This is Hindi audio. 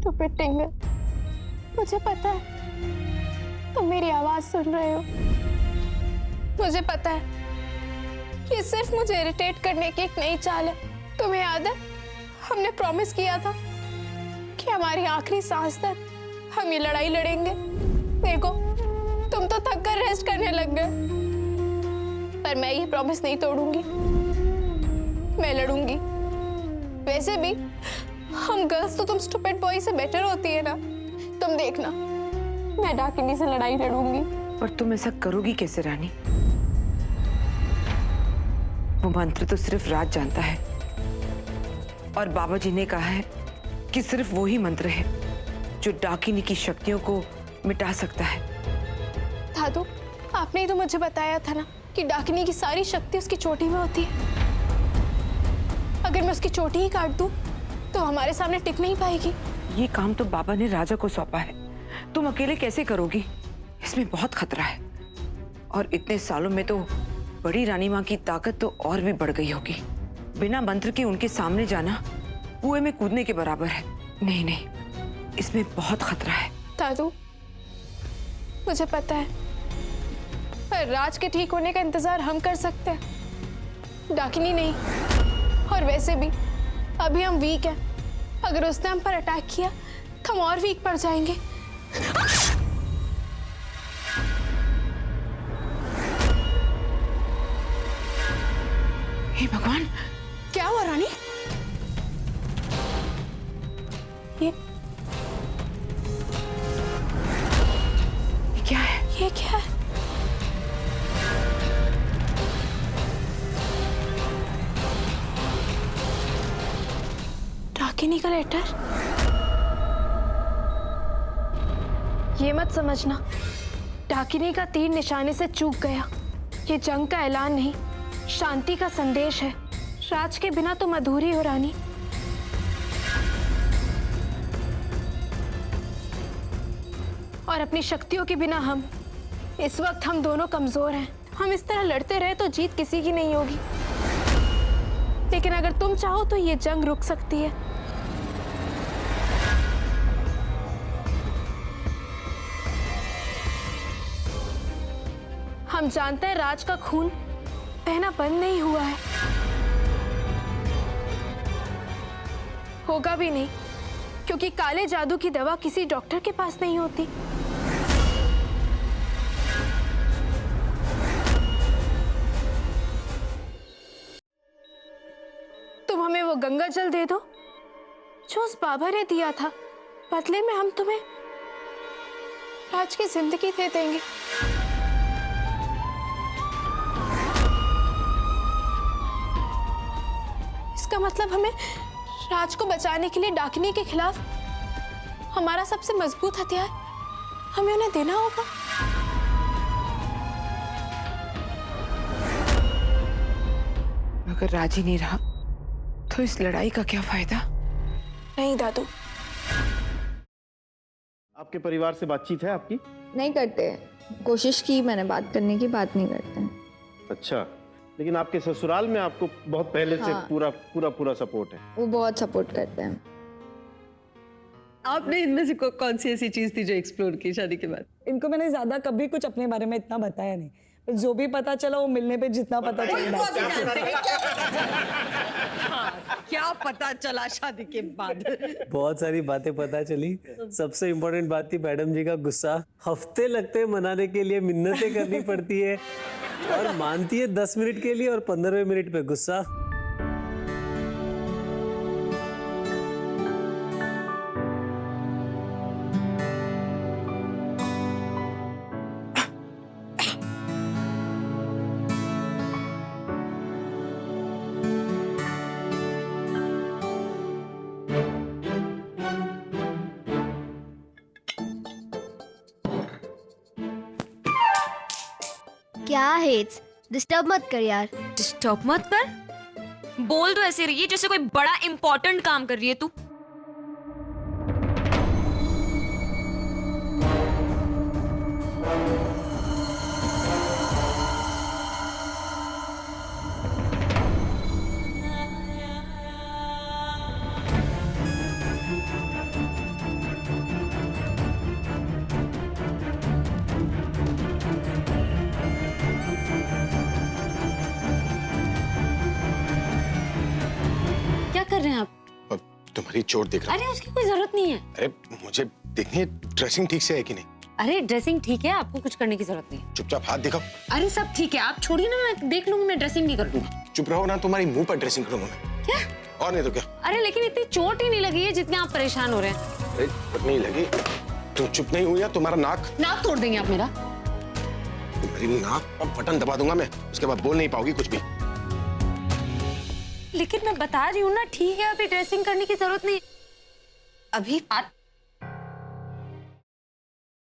स्टूपिड टिंगर, मुझे पता है तुम मेरी आवाज सुन रहे हो। मुझे पता है ये सिर्फ मुझे इरिटेट करने की एक नई चाल है। तुम्हें याद है हमने प्रॉमिस किया था कि हमारी आखिरी सांस तक हम ये लड़ाई लड़ेंगे। देखो तुम तो थक कर रेस्ट करने लग गए, पर मैं ये प्रॉमिस नहीं तोड़ूंगी, मैं लड़ूंगी। वैसे भी हम गर्ल्स तो तुम स्टूपिड बॉय से बेटर होती है ना। तुम देखना मैं डाकिनी से लड़ाई लड़ूंगी। पर तुम ऐसा करोगी कैसे रानी? वो मंत्र तो सिर्फ राज जानता है और बाबा जी ने कहा है कि सिर्फ वो ही मंत्र है जो डाकिनी की शक्तियों को मिटा सकता है। दादू आपने ही तो मुझे बताया था ना कि डाकिनी की सारी शक्ति उसकी चोटी में होती है। अगर मैं उसकी चोटी ही काट दूं तो हमारे सामने टिक नहीं पाएगी। ये काम तो बाबा ने राजा को सौंपा है, तुम अकेले कैसे करोगी? इसमें बहुत खतरा है और इतने सालों में तो बड़ी रानी माँ की ताकत तो और भी बढ़ गई होगी। बिना मंत्र के उनके सामने जाना कुएं में कूदने के बराबर है। नहीं नहीं, इसमें बहुत खतरा है। दादू मुझे पता है, पर राज के ठीक होने का इंतजार हम कर सकते हैं, डाकिनी नहीं। और वैसे भी अभी हम वीक हैं, अगर उसने हम पर अटैक किया तो हम और वीक पड़ जाएंगे। हे भगवान, क्या हुआ रानी? ये क्या है? ये क्या है? डाकिनी का लेटर। ये मत समझना डाकिनी का तीर निशाने से चूक गया। ये जंग का ऐलान नहीं, शांति का संदेश है। राज के बिना तुम अधूरी हो रानी। और अपनी शक्तियों के बिना हम। इस वक्त हम दोनों कमजोर हैं। हम इस तरह लड़ते रहे तो जीत किसी की नहीं होगी। लेकिन अगर तुम चाहो तो ये जंग रुक सकती है। हम जानते हैं राज का खून बहना बंद नहीं हुआ है, होगा भी नहीं, क्योंकि काले जादू की दवा किसी डॉक्टर के पास नहीं होती। तुम हमें वो गंगा जल दे दो जो उस बाबा ने दिया था, बदले में हम तुम्हें राज की जिंदगी दे देंगे। इसका मतलब हमें राज को बचाने के लिए डाकिनी के खिलाफ हमारा सबसे मजबूत हथियार हमें उन्हें देना होगा। अगर राज ही नहीं रहा तो इस लड़ाई का क्या फायदा? नहीं दादू। आपके परिवार से बातचीत है आपकी? नहीं करते। कोशिश की मैंने बात करने की, बात नहीं करते हैं। अच्छा, लेकिन आपके ससुराल में आपको बहुत पहले से पूरा पूरा पूरा सपोर्ट है? वो बहुत सपोर्ट करते हैं। आपने इनमें से कौन सी ऐसी चीज थी जो एक्सप्लोर की शादी के बाद? इनको मैंने ज्यादा कभी कुछ अपने बारे में इतना बताया नहीं, पर जो भी पता चला वो मिलने पे जितना पता चला। क्या पता चला शादी के बाद? बहुत सारी बातें पता चली। सबसे इम्पोर्टेंट बात थी मैडम जी का गुस्सा। हफ्ते लगते हैं मनाने के लिए, मिन्नतें करनी पड़ती है और मानती है 10 मिनट के लिए और 15वें मिनट पे गुस्सा। क्या है? डिस्टर्ब मत कर यार। डिस्टर्ब मत कर? बोल तो ऐसे रही है जैसे कोई बड़ा इंपॉर्टेंट काम कर रही है तू। कर रहे हैं आप? तुम्हारी चोट देख रहा हूं। अरे उसकी कोई जरूरत नहीं है। अरे मुझे देखनी है ड्रेसिंग ठीक से है कि नहीं। अरे ड्रेसिंग ठीक है, आपको कुछ करने की जरूरत नहीं है। चुपचाप हाथ दिखाओ। अरे सब ठीक है, आप छोड़िए ना, मैं देख लूंगी, मैं ड्रेसिंग नहीं कर दूंगा। चुप रहो ना, तुम्हारी मुंह पर ड्रेसिंग करूंगा मैं। क्या? और नहीं तो क्या। अरे लेकिन इतनी चोट ही नहीं लगी है जितने आप परेशान हो रहे हैं। अरे चोट नहीं लगी, तुम चुप नहीं हुई या तुम्हारा नाक तोड़ देंगे आप मेरा। तुम्हारी नाक पर बटन दबा दूंगा मैं, उसके बाद बोल नहीं पाओगी कुछ भी। लेकिन मैं बता रही हूँ ना, ठीक है, अभी ड्रेसिंग करने की जरूरत नहीं। अभी